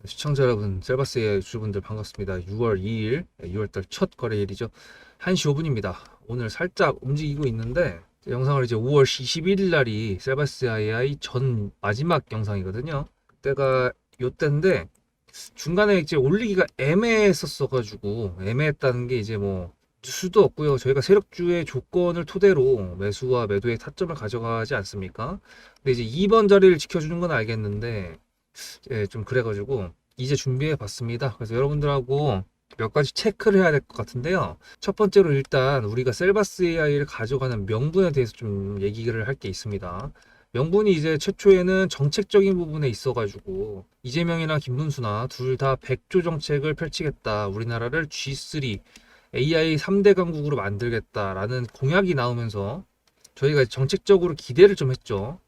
시청자 여러분, 셀바스의 유주분들 반갑습니다. 6월 2일, 6월달 첫 거래일이죠. 1시 5분입니다. 오늘 살짝 움직이고 있는데, 영상을 이제 5월 21일 날이 셀바스 AI 전 마지막 영상이거든요. 그때가 요때인데, 중간에 이제 올리기가 애매했었어가지고, 애매했다는 게 이제 뭐, 수도 없고요. 저희가 세력주의 조건을 토대로 매수와 매도의 타점을 가져가지 않습니까? 근데 이제 2번 자리를 지켜주는 건 알겠는데, 예, 좀 그래가지고 이제 준비해 봤습니다. 그래서 여러분들하고 몇 가지 체크를 해야 될 것 같은데요. 첫 번째로 일단 우리가 셀바스 AI를 가져가는 명분에 대해서 좀 얘기를 할 게 있습니다. 명분이 이제 최초에는 정책적인 부분에 있어가지고 이재명이나 김문수나 둘 다 100조 정책을 펼치겠다. 우리나라를 G3 AI 3대 강국으로 만들겠다라는 공약이 나오면서 저희가 정책적으로 기대를 좀 했죠.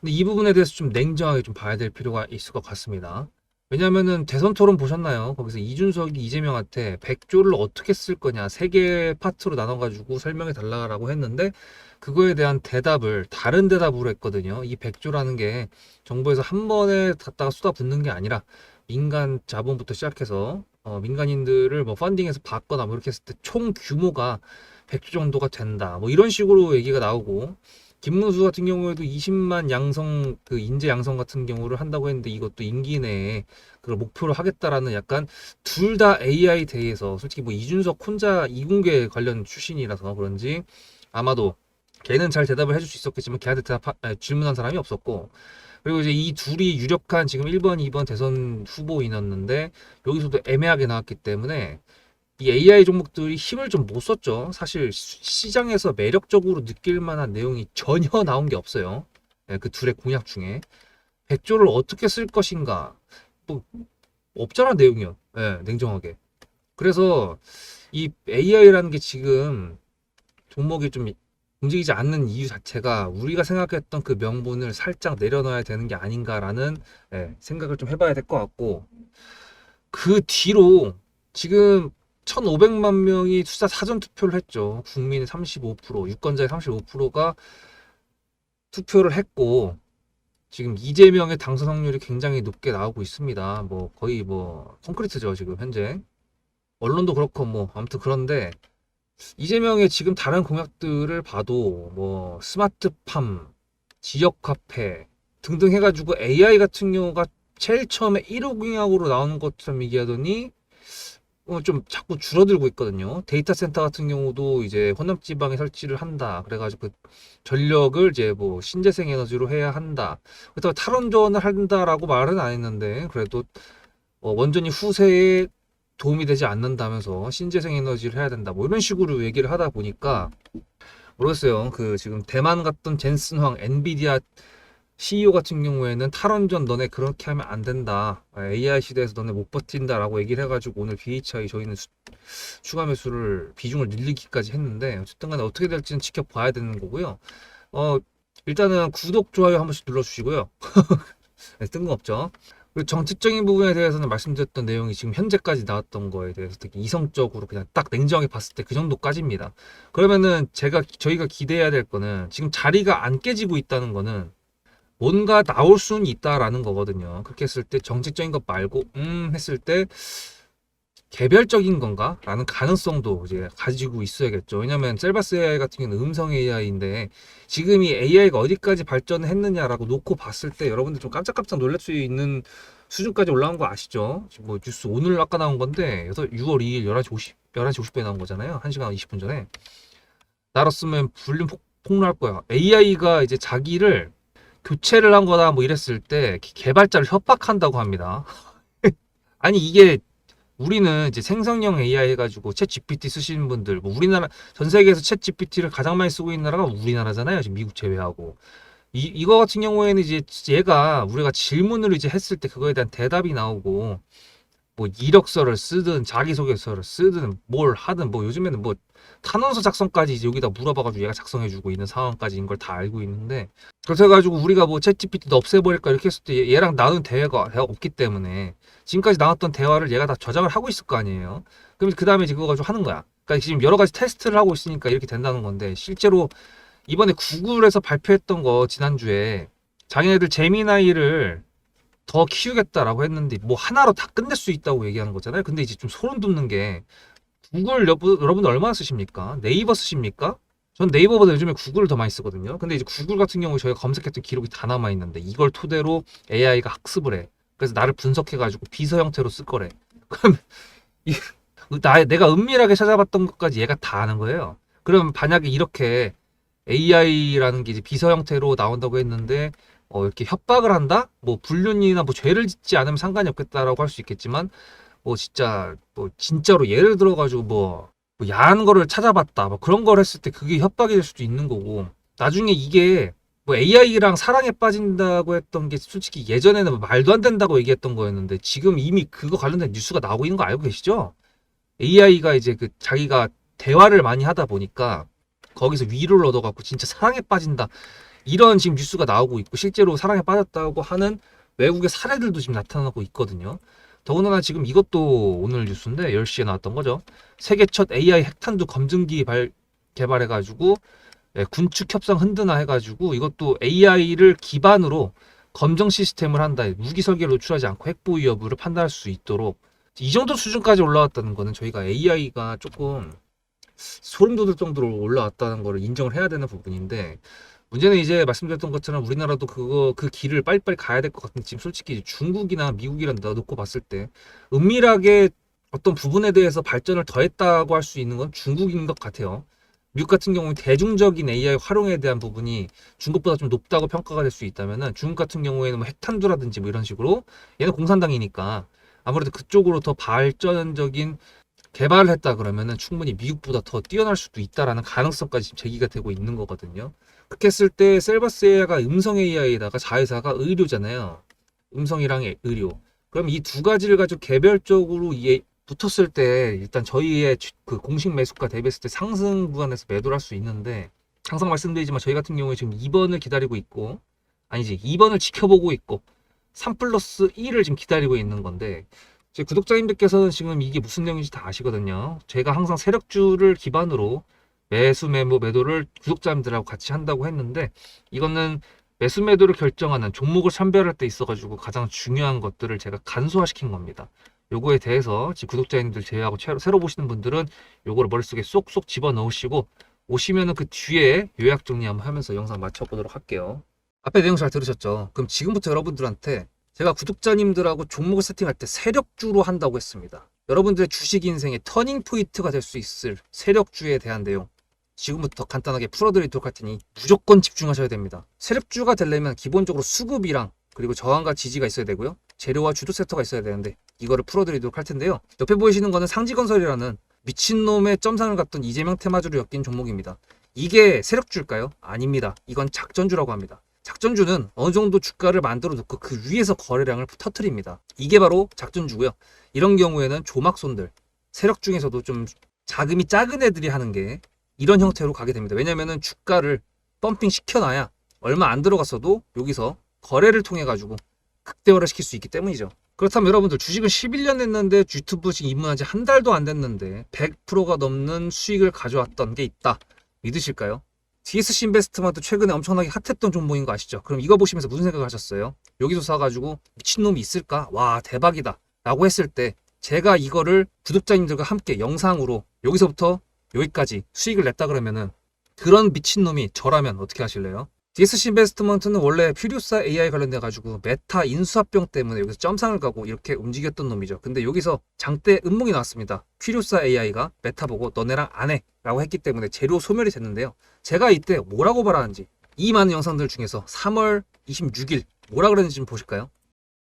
근데 이 부분에 대해서 좀 냉정하게 좀 봐야 될 필요가 있을 것 같습니다. 왜냐하면은 대선 토론 보셨나요? 거기서 이준석이 이재명한테 100조를 어떻게 쓸 거냐 세 개 파트로 나눠가지고 설명해 달라고 했는데 그거에 대한 대답을 다른 대답으로 했거든요. 이 100조라는 게 정부에서 한 번에 갖다가 쏟아붓는 게 아니라 민간 자본부터 시작해서 민간인들을 뭐 펀딩해서 받거나 뭐 이렇게 했을 때 총 규모가 100조 정도가 된다. 뭐 이런 식으로 얘기가 나오고 김문수 같은 경우에도 20만 양성 그 인재 양성 같은 경우를 한다고 했는데 이것도 임기 내에 그걸 목표로 하겠다라는 약간 둘 다 AI 대해서 솔직히 뭐 이준석 혼자 이공계 관련 출신이라서 그런지 아마도 걔는 잘 대답을 해줄 수 있었겠지만 걔한테 질문한 사람이 없었고 그리고 이제 이 둘이 유력한 지금 1번, 2번 대선 후보인었는데 여기서도 애매하게 나왔기 때문에 이 AI 종목들이 힘을 좀 못 썼죠. 사실 시장에서 매력적으로 느낄 만한 내용이 전혀 나온 게 없어요. 예, 그 둘의 공약 중에 100조를 어떻게 쓸 것인가 뭐 없잖아 내용이요. 예, 냉정하게. 그래서 이 AI라는 게 지금 종목이 좀 움직이지 않는 이유 자체가 우리가 생각했던 그 명분을 살짝 내려놔야 되는 게 아닌가라는 생각을 좀 해봐야 될 것 같고 그 뒤로 지금 1,500만 명이 투자 사전 투표를 했죠. 국민의 35%, 유권자의 35%가 투표를 했고 지금 이재명의 당선 확률이 굉장히 높게 나오고 있습니다. 뭐 거의 뭐 콘크리트죠, 지금 현재. 언론도 그렇고 뭐 아무튼 그런데 이재명의 지금 다른 공약들을 봐도 뭐 스마트팜, 지역 카페 등등 해가지고 AI 같은 경우가 제일 처음에 1호 공약으로 나오는 것처럼 얘기하더니 좀 자꾸 줄어들고 있거든요. 데이터 센터 같은 경우도 이제 호남 지방에 설치를 한다. 그래가지고 그 전력을 이제 뭐 신재생 에너지로 해야 한다. 그렇다고 탈원전을 한다라고 말은 안 했는데 그래도 원전이 후세에 도움이 되지 않는다면서 신재생 에너지를 해야 된다. 뭐 이런 식으로 얘기를 하다 보니까 모르겠어요. 그 지금 대만 갔던 젠슨 황 엔비디아 CEO 같은 경우에는 탈원전 너네 그렇게 하면 안 된다. AI 시대에서 너네 못 버틴다라고 얘기를 해가지고 오늘 BHI 저희는 추가 매수를 비중을 늘리기까지 했는데 어쨌든 간에 어떻게 될지는 지켜봐야 되는 거고요. 어, 일단은 구독, 좋아요 한 번씩 눌러주시고요. 네, 뜬금없죠. 그리고 정책적인 부분에 대해서는 말씀드렸던 내용이 지금 현재까지 나왔던 거에 대해서 되게 이성적으로 그냥 딱 냉정하게 봤을 때 그 정도까지입니다. 그러면은 저희가 기대해야 될 거는 지금 자리가 안 깨지고 있다는 거는 뭔가 나올 수는 있다라는 거거든요. 그렇게 했을 때 정책적인 것 말고 했을 때 개별적인 건가? 라는 가능성도 이제 가지고 있어야겠죠. 왜냐면 셀바스 AI 같은 경우는 음성 AI인데 지금 이 AI가 어디까지 발전했느냐라고 놓고 봤을 때 여러분들 좀 깜짝깜짝 놀랄 수 있는 수준까지 올라온 거 아시죠? 지금 뭐 뉴스 오늘 아까 나온 건데 6월 2일 11시 50분에 나온 거잖아요. 1시간 20분 전에. 나랐으면 불륜 폭로할 거야. AI가 이제 자기를 교체를 한 거나 뭐 이랬을 때 개발자를 협박한다고 합니다. 아니 이게 우리는 이제 생성형 AI 해가지고 챗 GPT 쓰시는 분들, 뭐 우리나라 전 세계에서 챗 GPT를 가장 많이 쓰고 있는 나라가 우리나라잖아요. 지금 미국 제외하고. 이거 같은 경우에는 이제 얘가 우리가 질문을 이제 했을 때 그거에 대한 대답이 나오고 뭐 이력서를 쓰든 자기소개서를 쓰든 뭘 하든 뭐 요즘에는 뭐 탄원서 작성까지 이제 여기다 물어봐가지고 얘가 작성해주고 있는 상황까지인 걸 다 알고 있는데 그래서 해가지고 우리가 뭐 챗GPT도 없애버릴까 이렇게 했을 때 얘랑 나눈 대화가 없기 때문에 지금까지 나왔던 대화를 얘가 다 저장을 하고 있을 거 아니에요. 그럼 그 다음에 그거 가지고 하는 거야. 그러니까 지금 여러 가지 테스트를 하고 있으니까 이렇게 된다는 건데 실제로 이번에 구글에서 발표했던 거 지난주에 자기네들 제미나이를 더 키우겠다라고 했는데 뭐 하나로 다 끝낼 수 있다고 얘기하는 거잖아요. 근데 이제 좀 소름 돋는 게 구글 여러분들 얼마나 쓰십니까? 네이버 쓰십니까? 전 네이버보다 요즘에 구글을 더 많이 쓰거든요. 근데 이제 구글 같은 경우 저희가 검색했던 기록이 다 남아 있는데 이걸 토대로 AI가 학습을 해. 그래서 나를 분석해가지고 비서 형태로 쓸 거래. 그럼 이, 내가 은밀하게 찾아봤던 것까지 얘가 다 아는 거예요. 그럼 만약에 이렇게 AI라는 게 이제 비서 형태로 나온다고 했는데 이렇게 협박을 한다? 뭐 불륜이나 뭐 죄를 짓지 않으면 상관이 없겠다라고 할 수 있겠지만 뭐 진짜 뭐 진짜로 예를 들어 가지고 뭐 야한 거를 찾아봤다 뭐 그런 걸 했을 때 그게 협박이 될 수도 있는 거고 나중에 이게 뭐 AI랑 사랑에 빠진다고 했던 게 솔직히 예전에는 뭐 말도 안 된다고 얘기했던 거였는데 지금 이미 그거 관련된 뉴스가 나오고 있는 거 알고 계시죠? AI가 이제 그 자기가 대화를 많이 하다 보니까 거기서 위로를 얻어갖고 진짜 사랑에 빠진다 이런 지금 뉴스가 나오고 있고 실제로 사랑에 빠졌다고 하는 외국의 사례들도 지금 나타나고 있거든요. 더군다나 지금 이것도 오늘 뉴스인데 10시에 나왔던 거죠. 세계 첫 AI 핵탄두 검증기 개발해가지고 군축 협상 흔드나 해가지고 이것도 AI를 기반으로 검정 시스템을 한다. 무기 설계를 노출하지 않고 핵보유 여부를 판단할 수 있도록 이 정도 수준까지 올라왔다는 거는 저희가 AI가 조금 소름 돋을 정도로 올라왔다는 걸 인정을 해야 되는 부분인데 문제는 이제 말씀드렸던 것처럼 우리나라도 그 길을 빨리빨리 가야 될 것 같은데 지금 솔직히 중국이나 미국이랑 놓고 봤을 때 은밀하게 어떤 부분에 대해서 발전을 더했다고 할 수 있는 건 중국인 것 같아요. 미국 같은 경우는 대중적인 AI 활용에 대한 부분이 중국보다 좀 높다고 평가가 될 수 있다면은 중국 같은 경우에는 뭐 핵탄두라든지 뭐 이런 식으로 얘는 공산당이니까 아무래도 그쪽으로 더 발전적인 개발을 했다 그러면은 충분히 미국보다 더 뛰어날 수도 있다라는 가능성까지 지금 제기가 되고 있는 거거든요. 그렇게 했을 때 셀버스 AI가 음성 AI에다가 자회사가 의료잖아요. 음성이랑 의료. 그럼 이 두 가지를 가지고 개별적으로 이에 붙었을 때 일단 저희의 그 공식 매수가 대비했을 때 상승 구간에서 매도를 할 수 있는데 항상 말씀드리지만 저희 같은 경우에 지금 2번을 기다리고 있고 아니지 2번을 지켜보고 있고 3 플러스 1을 지금 기다리고 있는 건데 제 구독자님들께서는 지금 이게 무슨 내용인지 다 아시거든요. 제가 항상 세력주를 기반으로 매수 매모 매도를 구독자님들하고 같이 한다고 했는데 이거는 매수 매도를 결정하는 종목을 선별할 때 있어가지고 가장 중요한 것들을 제가 간소화시킨 겁니다. 요거에 대해서 지금 구독자님들 제외하고 새로 보시는 분들은 요거를 머릿속에 쏙쏙 집어넣으시고 오시면은 그 뒤에 요약 정리 한번 하면서 영상 맞춰보도록 할게요. 앞에 내용 잘 들으셨죠? 그럼 지금부터 여러분들한테 제가 구독자님들하고 종목을 세팅할 때 세력주로 한다고 했습니다. 여러분들의 주식 인생의 터닝 포인트가 될 수 있을 세력주에 대한 내용 지금부터 간단하게 풀어드리도록 할 테니 무조건 집중하셔야 됩니다. 세력주가 되려면 기본적으로 수급이랑 그리고 저항과 지지가 있어야 되고요. 재료와 주도 섹터가 있어야 되는데 이거를 풀어드리도록 할 텐데요. 옆에 보이시는 거는 상지건설이라는 미친놈의 점상을 갖던 이재명 테마주로 엮인 종목입니다. 이게 세력주일까요? 아닙니다. 이건 작전주라고 합니다. 작전주는 어느 정도 주가를 만들어 놓고 그 위에서 거래량을 터트립니다. 이게 바로 작전주고요. 이런 경우에는 조막손들, 세력 중에서도 좀 자금이 작은 애들이 하는 게 이런 형태로 가게 됩니다. 왜냐면은 주가를 펌핑 시켜놔야 얼마 안 들어갔어도 여기서 거래를 통해 가지고 극대화를 시킬 수 있기 때문이죠. 그렇다면 여러분들 주식을 11년 했는데 유튜브 지금 입문한 지 한 달도 안 됐는데 100%가 넘는 수익을 가져왔던 게 있다. 믿으실까요? DSC 인베스트먼트 최근에 엄청나게 핫했던 종목인 거 아시죠? 그럼 이거 보시면서 무슨 생각을 하셨어요? 여기서 사가지고 미친놈이 있을까? 와 대박이다 라고 했을 때 제가 이거를 구독자님들과 함께 영상으로 여기서부터 여기까지 수익을 냈다 그러면은 그런 미친놈이 저라면 어떻게 하실래요? DSC 인베스트먼트는 원래 퓨리오사 AI 관련돼 가지고 메타 인수합병 때문에 여기서 점상을 가고 이렇게 움직였던 놈이죠. 근데 여기서 장대 음몽이 나왔습니다. 퓨리오사 AI가 메타 보고 너네랑 안 해 라고 했기 때문에 재료 소멸이 됐는데요. 제가 이때 뭐라고 말하는지 이 많은 영상들 중에서 3월 26일 뭐라 그랬는지 좀 보실까요?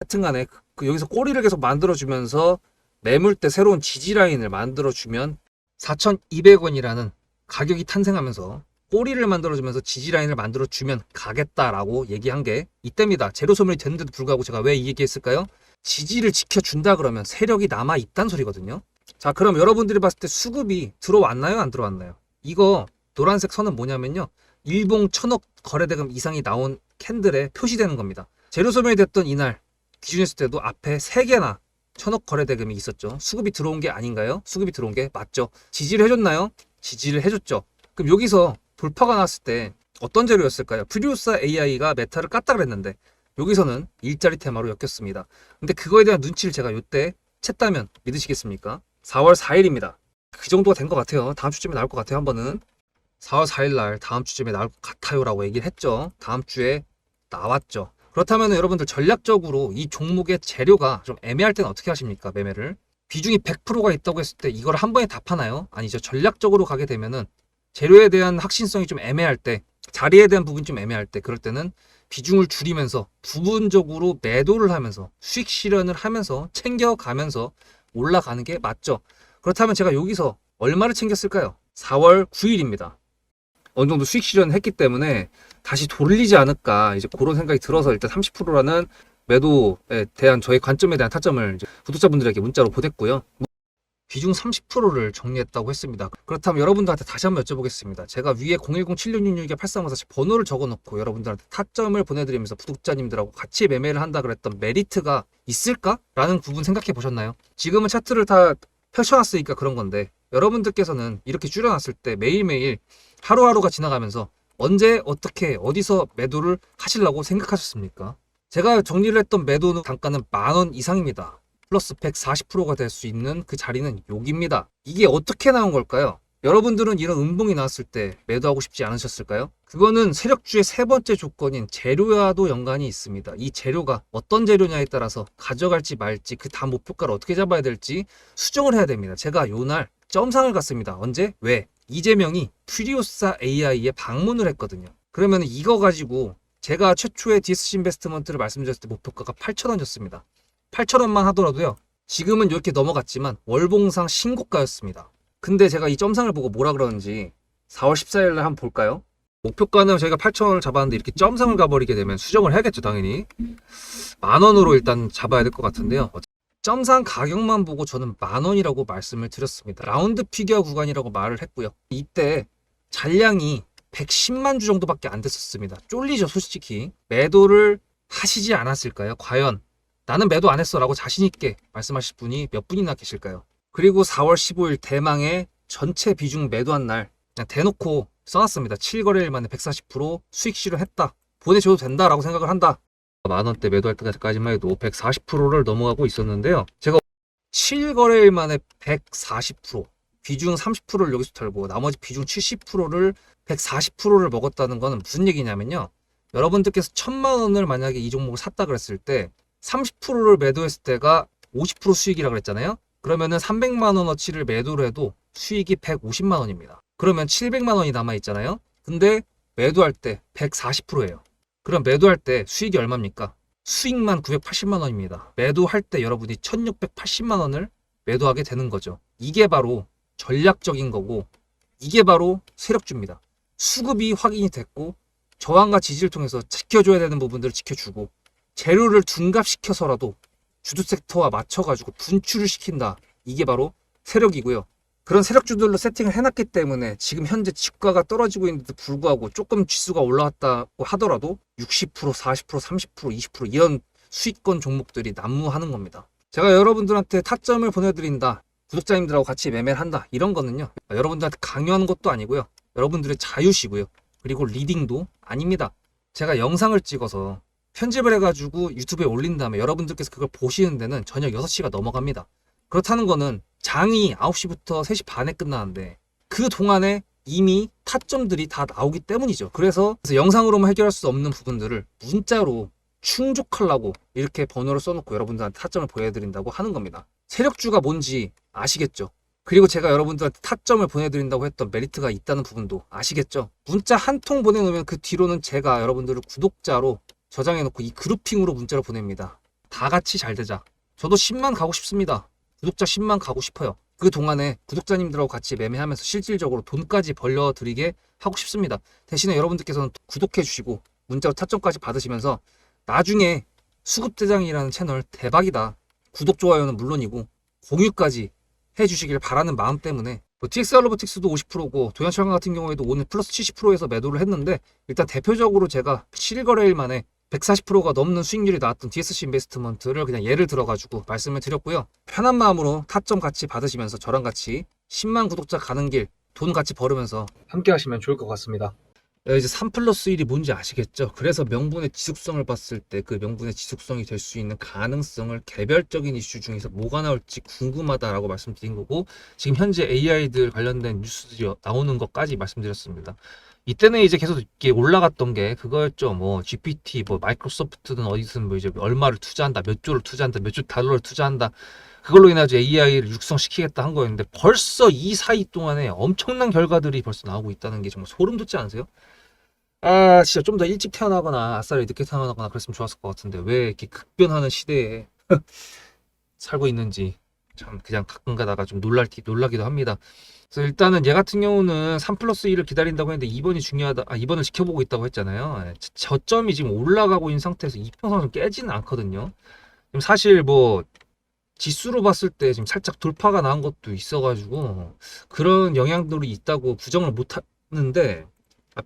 하여튼간에 그 여기서 꼬리를 계속 만들어주면서 매물대 새로운 지지라인을 만들어주면 4,200원이라는 가격이 탄생하면서 꼬리를 만들어주면서 지지라인을 만들어주면 가겠다라고 얘기한 게 이때입니다. 재료 소멸이 됐는데도 불구하고 제가 왜 이 얘기했을까요? 지지를 지켜준다 그러면 세력이 남아있단 소리거든요. 자 그럼 여러분들이 봤을 때 수급이 들어왔나요? 안 들어왔나요? 이거 노란색 선은 뭐냐면요. 일봉 1,000억 거래대금 이상이 나온 캔들에 표시되는 겁니다. 재료 소멸이 됐던 이날 기준했을 때도 앞에 3개나 1,000억 거래대금이 있었죠. 수급이 들어온 게 아닌가요? 수급이 들어온 게 맞죠. 지지를 해줬나요? 지지를 해줬죠. 그럼 여기서 돌파가 났을 때 어떤 재료였을까요? 퓨리오사 AI가 메타를 깠다 그랬는데 여기서는 일자리 테마로 엮였습니다. 근데 그거에 대한 눈치를 제가 요때 챘다면 믿으시겠습니까? 4월 4일입니다. 그 정도가 된 것 같아요. 다음 주쯤에 나올 것 같아요. 한 번은 4월 4일 날 다음 주쯤에 나올 것 같아요 라고 얘기를 했죠. 다음 주에 나왔죠. 그렇다면 여러분들 전략적으로 이 종목의 재료가 좀 애매할 때는 어떻게 하십니까? 매매를 비중이 100%가 있다고 했을 때 이걸 한 번에 다 파나요? 아니죠. 전략적으로 가게 되면은 재료에 대한 확신성이 좀 애매할 때, 자리에 대한 부분이 좀 애매할 때, 그럴 때는 비중을 줄이면서 부분적으로 매도를 하면서 수익 실현을 하면서 챙겨가면서 올라가는 게 맞죠. 그렇다면 제가 여기서 얼마를 챙겼을까요? 4월 9일입니다. 어느 정도 수익 실현을 했기 때문에 다시 돌리지 않을까 이제 그런 생각이 들어서 일단 30%라는 매도에 대한 저의 관점에 대한 타점을 이제 구독자분들에게 문자로 보냈고요. 비중 30%를 정리했다고 했습니다. 그렇다면 여러분들한테 다시 한번 여쭤보겠습니다. 제가 위에 010-7666-8354 번호를 적어놓고 여러분들한테 타점을 보내드리면서 구독자님들하고 같이 매매를 한다 그랬던 메리트가 있을까? 라는 부분 생각해 보셨나요? 지금은 차트를 다 펼쳐놨으니까 그런 건데 여러분들께서는 이렇게 줄여놨을 때 매일매일 하루하루가 지나가면서 언제 어떻게 어디서 매도를 하시려고 생각하셨습니까? 제가 정리를 했던 매도 단가는 10,000원 이상입니다. 플러스 140%가 될 수 있는 그 자리는 여기입니다. 이게 어떻게 나온 걸까요? 여러분들은 이런 음봉이 나왔을 때 매도하고 싶지 않으셨을까요? 그거는 세력주의 세 번째 조건인 재료와도 연관이 있습니다. 이 재료가 어떤 재료냐에 따라서 가져갈지 말지 그 다음 목표가를 어떻게 잡아야 될지 수정을 해야 됩니다. 제가 요날 점상을 갔습니다. 언제? 왜? 이재명이 퓨리오사 AI에 방문을 했거든요. 그러면 이거 가지고 제가 최초에 DSC 인베스트먼트를 말씀드렸을 때 목표가가 8,000원이었습니다. 8,000원만 하더라도요. 지금은 이렇게 넘어갔지만 월봉상 신고가였습니다. 근데 제가 이 점상을 보고 뭐라 그러는지 4월 14일 날 한번 볼까요? 목표가는 저희가 8,000원을 잡았는데 이렇게 점상을 가버리게 되면 수정을 해야겠죠, 당연히. 10,000원으로 일단 잡아야 될 것 같은데요. 점상 가격만 보고 저는 10,000원이라고 말씀을 드렸습니다. 라운드 피겨 구간이라고 말을 했고요. 이때 잔량이 110만 주 정도밖에 안 됐었습니다. 쫄리죠, 솔직히. 매도를 하시지 않았을까요? 과연 나는 매도 안 했어 라고 자신있게 말씀하실 분이 몇 분이나 계실까요? 그리고 4월 15일 대망의 전체 비중 매도한 날 그냥 대놓고 써놨습니다. 7거래일 만에 140% 수익 실현했다. 보내줘도 된다라고 생각을 한다. 만원대 매도할 때까지만 해도 140%를 넘어가고 있었는데요. 제가 7거래일 만에 140% 비중 30%를 여기서 털고 나머지 비중 70%를 140%를 먹었다는 거는 무슨 얘기냐면요. 여러분들께서 1,000만 원을 만약에 이 종목을 샀다 그랬을 때 30%를 매도했을 때가 50% 수익이라고 그랬잖아요. 그러면은 300만 원어치를 매도를 해도 수익이 150만 원입니다. 그러면 700만 원이 남아 있잖아요. 근데 매도할 때 140%예요. 그럼 매도할 때 수익이 얼마입니까? 수익만 980만 원입니다. 매도할 때 여러분이 1680만 원을 매도하게 되는 거죠. 이게 바로 전략적인 거고 이게 바로 세력주입니다. 수급이 확인이 됐고 저항과 지지를 통해서 지켜줘야 되는 부분들을 지켜주고 재료를 둔갑시켜서라도 주도 섹터와 맞춰가지고 분출을 시킨다. 이게 바로 세력이고요. 그런 세력주들로 세팅을 해놨기 때문에 지금 현재 주가가 떨어지고 있는데도 불구하고 조금 지수가 올라왔다고 하더라도 60%, 40%, 30%, 20% 이런 수익권 종목들이 난무하는 겁니다. 제가 여러분들한테 타점을 보내드린다. 구독자님들하고 같이 매매를 한다. 이런 거는요. 여러분들한테 강요하는 것도 아니고요. 여러분들의 자유시고요. 그리고 리딩도 아닙니다. 제가 영상을 찍어서 편집을 해가지고 유튜브에 올린 다음에 여러분들께서 그걸 보시는 데는 저녁 6시가 넘어갑니다. 그렇다는 거는 장이 9시부터 3시 반에 끝나는데 그 동안에 이미 타점들이 다 나오기 때문이죠. 그래서 영상으로만 해결할 수 없는 부분들을 문자로 충족하려고 이렇게 번호를 써놓고 여러분들한테 타점을 보여드린다고 하는 겁니다. 세력주가 뭔지 아시겠죠? 그리고 제가 여러분들한테 타점을 보내드린다고 했던 메리트가 있다는 부분도 아시겠죠? 문자 한 통 보내놓으면 그 뒤로는 제가 여러분들을 구독자로 저장해놓고 이 그룹핑으로 문자를 보냅니다. 다 같이 잘 되자. 저도 10만 가고 싶습니다. 구독자 10만 가고 싶어요. 그 동안에 구독자님들하고 같이 매매하면서 실질적으로 돈까지 벌려드리게 하고 싶습니다. 대신에 여러분들께서는 구독해주시고 문자로 타점까지 받으시면서 나중에 수급대장이라는 채널 대박이다. 구독, 좋아요는 물론이고 공유까지 해주시길 바라는 마음 때문에 TXR 로보틱스도 50%고 도연철강 같은 경우에도 오늘 플러스 70%에서 매도를 했는데 일단 대표적으로 제가 7거래일 만에 140%가 넘는 수익률이 나왔던 DSC 인베스트먼트를 그냥 예를 들어가지고 말씀을 드렸고요. 편한 마음으로 타점 같이 받으시면서 저랑 같이 10만 구독자 가는 길 돈 같이 벌으면서 함께 하시면 좋을 것 같습니다. 이제 3 플러스 1이 뭔지 아시겠죠? 그래서 명분의 지속성을 봤을 때 그 명분의 지속성이 될 수 있는 가능성을 개별적인 이슈 중에서 뭐가 나올지 궁금하다라고 말씀드린 거고, 지금 현재 AI들 관련된 뉴스들이 나오는 것까지 말씀드렸습니다. 이때는 이제 계속 이렇게 올라갔던 게 그거였죠. 뭐 GPT, 뭐 마이크로소프트든 어디든 뭐 이제 얼마를 투자한다, 몇 조를 투자한다, 몇 조 달러를 투자한다. 그걸로 인해 AI를 육성시키겠다 한 거였는데, 벌써 이 사이 동안에 엄청난 결과들이 벌써 나오고 있다는 게 정말 소름 돋지 않으세요? 아, 진짜 좀 더 일찍 태어나거나 아싸리 늦게 태어나거나 그랬으면 좋았을 것 같은데, 왜 이렇게 급변하는 시대에 살고 있는지 참 그냥 가끔 가다가 좀 놀라기도 합니다. 그래서 일단은 얘 같은 경우는 3 플러스 1을 기다린다고 했는데 2번이 중요하다, 2번을 지켜보고 있다고 했잖아요. 저점이 지금 올라가고 있는 상태에서 이평선을 깨지는 않거든요. 지금 사실 뭐 지수로 봤을 때 지금 살짝 돌파가 나온 것도 있어가지고 그런 영향들이 있다고 부정을 못 하는데,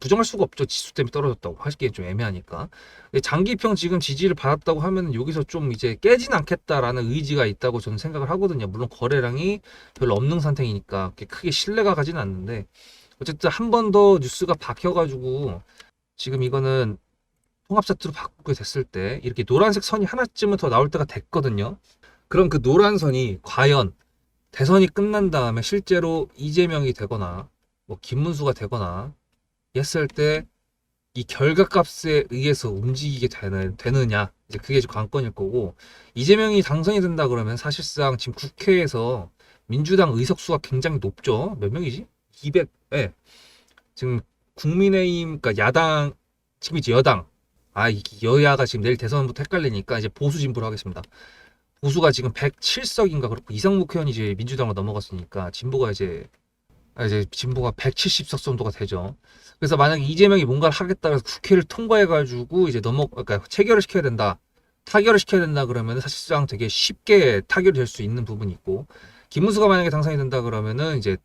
부정할 수가 없죠. 지수 때문에 떨어졌다고 하기엔 좀 애매하니까. 근데 장기평 지금 지지를 받았다고 하면 여기서 좀 이제 깨진 않겠다라는 의지가 있다고 저는 생각을 하거든요. 물론 거래량이 별로 없는 상태이니까 그렇게 크게 신뢰가 가지는 않는데, 어쨌든 한 번 더 뉴스가 박혀가지고 지금 이거는 통합 차트로 바꾸게 됐을 때 이렇게 노란색 선이 하나쯤은 더 나올 때가 됐거든요. 그럼 그 노란 선이 과연 대선이 끝난 다음에 실제로 이재명이 되거나 뭐 김문수가 되거나 했을 때 이 결과값에 의해서 움직이게 되느냐, 이제 그게 이제 관건일 거고, 이재명이 당선이 된다 그러면 사실상 지금 국회에서 민주당 의석수가 굉장히 높죠. 몇 명이지? 200. 예. 지금 국민의힘, 그러니까 야당, 지금 이제 여당, 이게 여야가 지금 내일 대선부터 헷갈리니까 이제 보수 진보로 하겠습니다. 보수가 지금 107석인가 그렇고, 이상무 의원이 이제 민주당으로 넘어갔으니까 이제 진보가 170석 정도가 되죠. 그래서 만약에 이재명이 뭔가를 하겠다 해서 국회를 통과해가지고 이제 그러니까 체결을 시켜야 된다, 타결을 시켜야 된다 그러면 사실상 되게 쉽게 타결될 수 있는 부분이 있고, 김문수가 만약에 당선이 된다 그러면은 이제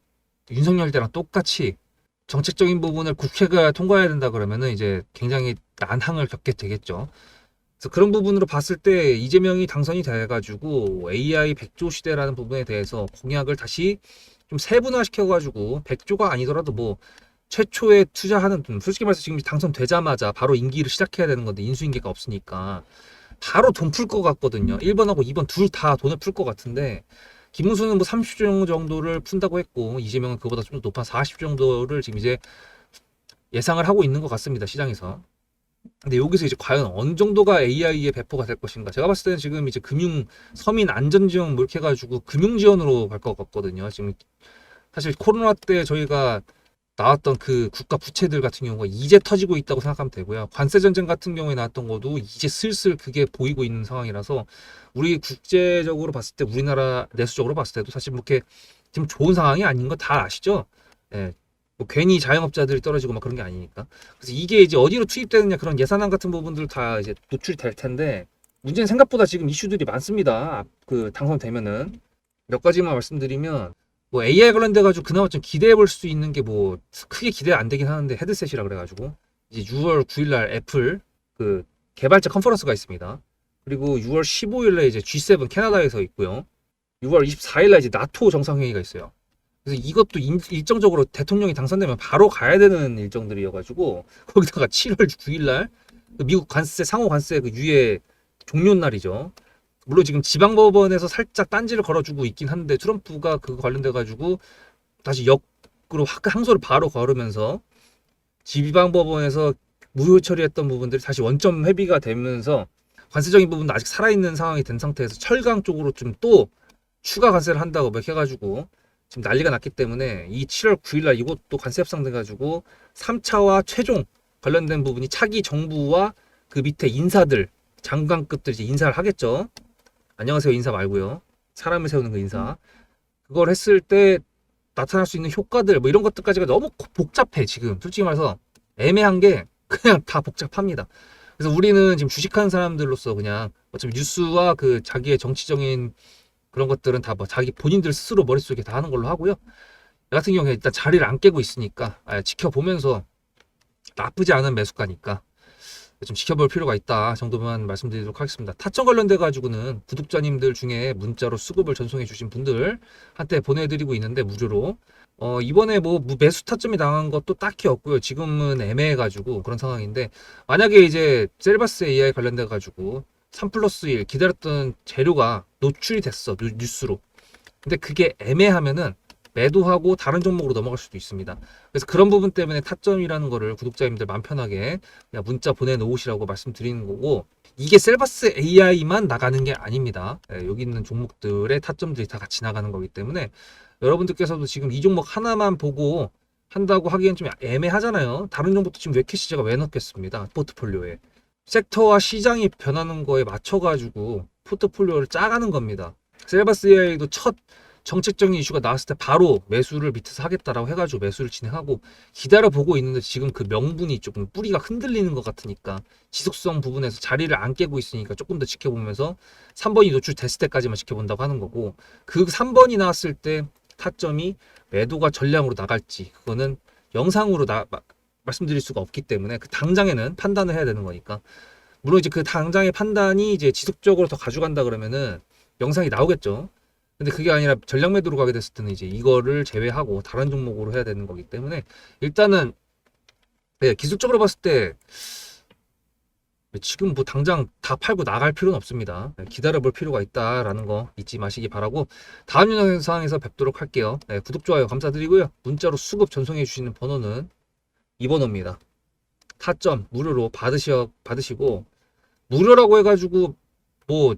윤석열 때랑 똑같이 정책적인 부분을 국회가 통과해야 된다 그러면은 이제 굉장히 난항을 겪게 되겠죠. 그래서 그런 부분으로 봤을 때 이재명이 당선이 돼가지고 AI 100조 시대라는 부분에 대해서 공약을 다시 좀 세분화시켜가지고 100조가 아니더라도 뭐 최초에 투자하는 돈, 솔직히 말해서 지금 당선되자마자 바로 임기를 시작해야 되는 건데 인수인계가 없으니까 바로 돈 풀 것 같거든요. 1번하고 2번 둘 다 돈을 풀 것 같은데, 김문수는 뭐 30조 정도를 푼다고 했고 이재명은 그보다 좀 더 높은 40 정도를 지금 이제 예상을 하고 있는 것 같습니다, 시장에서. 근데 여기서 이제 과연 어느 정도가 AI의 배포가 될 것인가? 제가 봤을 때는 지금 이제 서민 안전지원 뭐 이렇게 해가지고 금융지원으로 갈 것 같거든요. 지금 사실 코로나 때 저희가 나왔던 그 국가 부채들 같은 경우가 이제 터지고 있다고 생각하면 되고요. 관세 전쟁 같은 경우에 나왔던 것도 이제 슬슬 그게 보이고 있는 상황이라서, 우리 국제적으로 봤을 때, 우리나라 내수적으로 봤을 때도 사실 뭐 이렇게 지금 좋은 상황이 아닌 거 다 아시죠? 예. 뭐 괜히 자영업자들이 떨어지고 막 그런 게 아니니까. 그래서 이게 이제 어디로 투입되느냐, 그런 예산안 같은 부분들 다 이제 노출이 될 텐데, 문제는 생각보다 지금 이슈들이 많습니다. 그 당선되면은 몇 가지만 말씀드리면, 뭐 AI 관련돼 가지고 그나마 좀 기대해 볼 수 있는 게 뭐 크게 기대 안 되긴 하는데, 헤드셋이라 그래 가지고 이제 6월 9일 날 애플 그 개발자 컨퍼런스가 있습니다. 그리고 6월 15일 날 이제 G7 캐나다에서 있고요. 6월 24일 날 이제 나토 정상회의가 있어요. 그래서 이것도 일정적으로 대통령이 당선되면 바로 가야 되는 일정들이어가지고, 거기다가 7월 9일 날 미국 상호 관세 그 유예 종료 날이죠. 물론 지금 지방법원에서 살짝 딴지를 걸어주고 있긴 한데, 트럼프가 그거 관련돼가지고 다시 역으로 항소를 바로 걸으면서 지방법원에서 무효 처리했던 부분들이 다시 원점 회비가 되면서 관세적인 부분도 아직 살아있는 상황이 된 상태에서 철강 쪽으로 좀 또 추가 관세를 한다고 막 해가지고 지금 난리가 났기 때문에, 이 7월 9일날 이것도 관세 협상돼가지고 3차와 최종 관련된 부분이 차기 정부와 그 밑에 인사들, 장관급들 이제 인사를 하겠죠. 안녕하세요 인사 말고요. 사람을 세우는 그 인사. 그걸 했을 때 나타날 수 있는 효과들, 뭐 이런 것들까지가 너무 복잡해. 지금 솔직히 말해서 애매한 게 그냥 다 복잡합니다. 그래서 우리는 지금 주식하는 사람들로서 그냥 어차피 뉴스와 그 자기의 정치적인 그런 것들은 다 뭐 자기 본인들 스스로 머릿속에 다 하는 걸로 하고요. 나 같은 경우에 일단 자리를 안 깨고 있으니까 지켜보면서, 나쁘지 않은 매수가니까 좀 지켜볼 필요가 있다 정도만 말씀드리도록 하겠습니다. 타점 관련돼 가지고는 구독자님들 중에 문자로 수급을 전송해 주신 분들 한테 보내드리고 있는데 무료로 이번에 뭐 매수 타점이 나간 것도 딱히 없고요. 지금은 애매해 가지고 그런 상황인데, 만약에 이제 셀바스 AI 관련돼 가지고 3+1 기다렸던 재료가 노출이 됐어, 뉴스로. 근데 그게 애매하면은 매도하고 다른 종목으로 넘어갈 수도 있습니다. 그래서 그런 부분 때문에 타점이라는 거를 구독자님들 마음 편하게 그냥 문자 보내놓으시라고 말씀드리는 거고, 이게 셀바스 AI만 나가는 게 아닙니다. 여기 있는 종목들의 타점들이 다 같이 나가는 거기 때문에 여러분들께서도 지금 이 종목 하나만 보고 한다고 하기엔 좀 애매하잖아요. 다른 종목도 지금 왜 캐시 제가 왜 넣겠습니다, 포트폴리오에. 섹터와 시장이 변하는 거에 맞춰가지고 포트폴리오를 짜가는 겁니다. 셀바스 AI도 첫 정책적인 이슈가 나왔을 때 바로 매수를 밑에서 하겠다라고 해가지고 매수를 진행하고 기다려보고 있는데, 지금 그 명분이 조금 뿌리가 흔들리는 것 같으니까 지속성 부분에서 자리를 안 깨고 있으니까 조금 더 지켜보면서 3번이 노출됐을 때까지만 지켜본다고 하는 거고, 그 3번이 나왔을 때 타점이 매도가 전량으로 나갈지 그거는 영상으로 말씀드릴 수가 없기 때문에 그 당장에는 판단을 해야 되는 거니까. 물론 이제 그 당장의 판단이 이제 지속적으로 더 가져간다 그러면은 영상이 나오겠죠. 근데 그게 아니라 전량 매도로 가게 됐을 때는 이제 이거를 제외하고 다른 종목으로 해야 되는 거기 때문에, 일단은 기술적으로 봤을 때 지금 뭐 당장 다 팔고 나갈 필요는 없습니다. 기다려볼 필요가 있다라는 거 잊지 마시기 바라고, 다음 영상에서 뵙도록 할게요. 구독, 좋아요 감사드리고요. 문자로 수급 전송해 주시는 번호는 이 번호입니다. 타점 무료로 받으시고, 무료라고 해가지고 뭐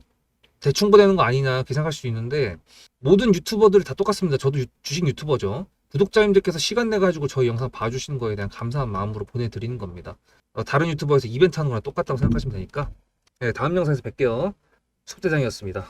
대충 보내는 거 아니냐 그렇게 생각할 수 있는데, 모든 유튜버들이 다 똑같습니다. 저도 주식 유튜버죠. 구독자님들께서 시간 내가지고 저희 영상 봐주시는 거에 대한 감사한 마음으로 보내드리는 겁니다. 다른 유튜버에서 이벤트 하는 거랑 똑같다고 생각하시면 되니까. 다음 영상에서 뵐게요. 숙대장이었습니다.